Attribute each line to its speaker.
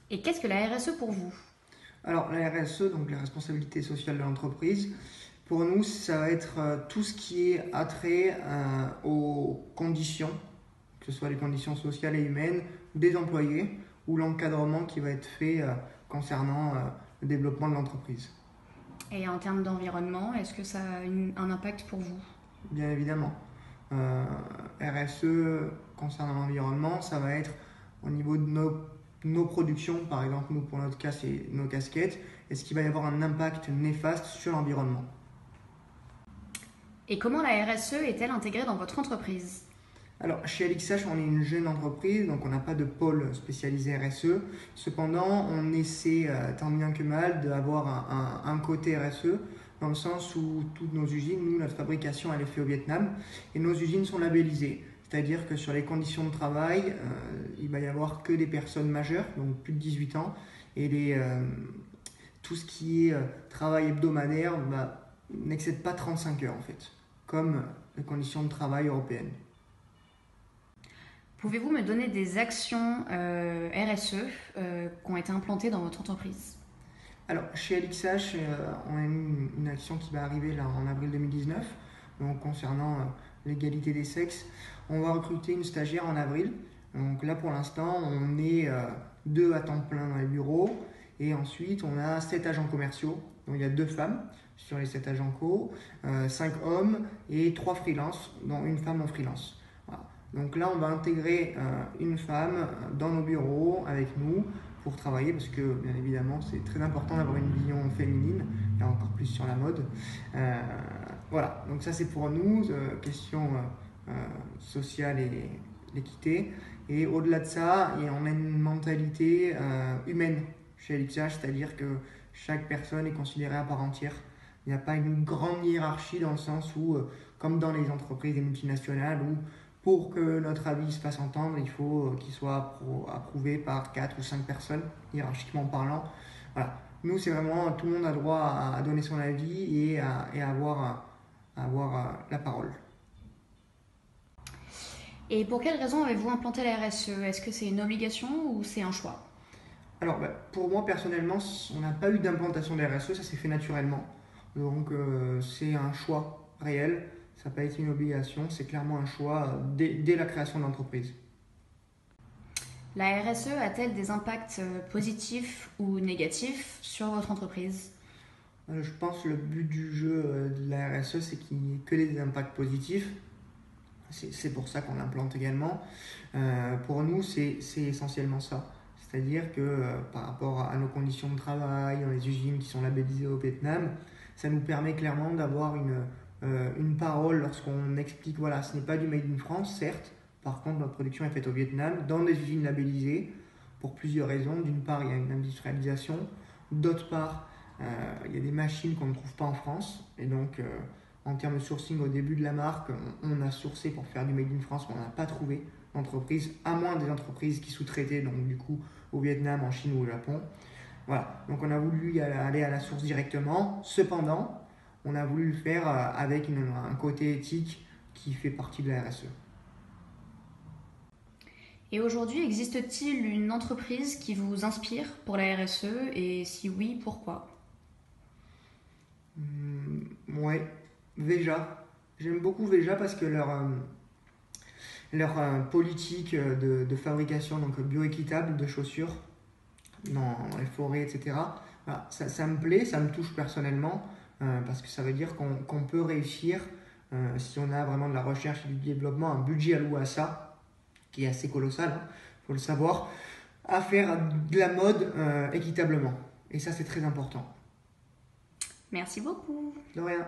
Speaker 1: Et qu'est-ce que la RSE pour vous?
Speaker 2: Alors, la RSE, donc la responsabilité sociale de l'entreprise, pour nous, ça va être tout ce qui est attrait aux conditions, que ce soit les conditions sociales et humaines des employés ou l'encadrement qui va être fait concernant le développement de l'entreprise.
Speaker 1: Et en termes d'environnement, est-ce que ça a un impact pour vous?
Speaker 2: Bien évidemment. Euh, RSE concernant l'environnement, ça va être au niveau de nos productions, par exemple, nous pour notre cas, c'est nos casquettes. Est-ce qu'il va y avoir un impact néfaste sur l'environnement?
Speaker 1: Et comment la RSE est-elle intégrée dans votre entreprise?
Speaker 2: Alors, chez LXH, on est une jeune entreprise, donc on n'a pas de pôle spécialisé RSE. Cependant, on essaie tant bien que mal d'avoir un côté RSE, dans le sens où toutes nos usines, nous, notre fabrication, elle est faite au Vietnam, et nos usines sont labellisées. C'est-à-dire que sur les conditions de travail, il va y avoir que des personnes majeures, donc plus de 18 ans, et tout ce qui est travail hebdomadaire n'excède pas 35 heures en fait, comme les conditions de travail européennes.
Speaker 1: Pouvez-vous me donner des actions RSE qui ont été implantées dans votre entreprise?
Speaker 2: Alors, chez LXH, on a une action qui va arriver là en avril 2019, donc concernant l'égalité des sexes. On va recruter une stagiaire en avril. Donc là, pour l'instant, on est deux à temps plein dans les bureaux. Et ensuite, on a 7 agents commerciaux. Donc il y a 2 femmes sur les 7 agents co, 5 hommes et 3 freelances, dont une femme en freelance. Voilà. Donc là, on va intégrer une femme dans nos bureaux avec nous pour travailler parce que bien évidemment c'est très important d'avoir une vision féminine et encore plus sur la mode. Voilà, donc ça c'est pour nous, question sociale et l'équité. Et au-delà de ça, on a une mentalité humaine chez LXH, c'est-à-dire que chaque personne est considérée à part entière. Il n'y a pas une grande hiérarchie dans le sens où, comme dans les entreprises des multinationales, où pour que notre avis se fasse entendre, il faut qu'il soit approuvé par 4 ou 5 personnes, hiérarchiquement parlant. Voilà. Nous, c'est vraiment tout le monde a droit à donner son avis et à avoir la parole.
Speaker 1: Et pour quelles raisons avez-vous implanté la RSE? Est-ce que c'est une obligation ou c'est un choix?
Speaker 2: Alors, pour moi, personnellement, on n'a pas eu d'implantation des RSE, ça s'est fait naturellement. Donc, c'est un choix réel, ça n'a pas été une obligation, c'est clairement un choix dès la création de l'entreprise.
Speaker 1: La RSE a-t-elle des impacts positifs ou négatifs sur votre entreprise?
Speaker 2: Je pense que le but du jeu de la RSE, c'est qu'il n'y ait que des impacts positifs. C'est pour ça qu'on l'implante également. Pour nous, c'est essentiellement ça. C'est-à-dire que par rapport à nos conditions de travail, dans les usines qui sont labellisées au Vietnam, ça nous permet clairement d'avoir une parole lorsqu'on explique, voilà, ce n'est pas du Made in France, certes. Par contre, notre production est faite au Vietnam, dans des usines labellisées, pour plusieurs raisons. D'une part, il y a une industrialisation. D'autre part, il y a des machines qu'on ne trouve pas en France. Et donc, en termes de sourcing au début de la marque, on a sourcé pour faire du Made in France, mais on n'a pas trouvé d'entreprise, à moins des entreprises qui sous-traitaient, donc du coup au Vietnam, en Chine ou au Japon. Voilà, donc on a voulu aller à la source directement. Cependant, on a voulu le faire avec un côté éthique qui fait partie de la RSE.
Speaker 1: Et aujourd'hui, existe-t-il une entreprise qui vous inspire pour la RSE et si oui, pourquoi?
Speaker 2: Ouais, Veja. J'aime beaucoup Veja parce que leur politique de fabrication donc bioéquitable de chaussures dans les forêts, etc. Voilà, ça me plaît, ça me touche personnellement parce que ça veut dire qu'on peut réussir, si on a vraiment de la recherche et du développement, un budget alloué à ça, qui est assez colossal, il faut le savoir, à faire de la mode équitablement. Et ça, c'est très important.
Speaker 1: Merci beaucoup.
Speaker 2: De rien.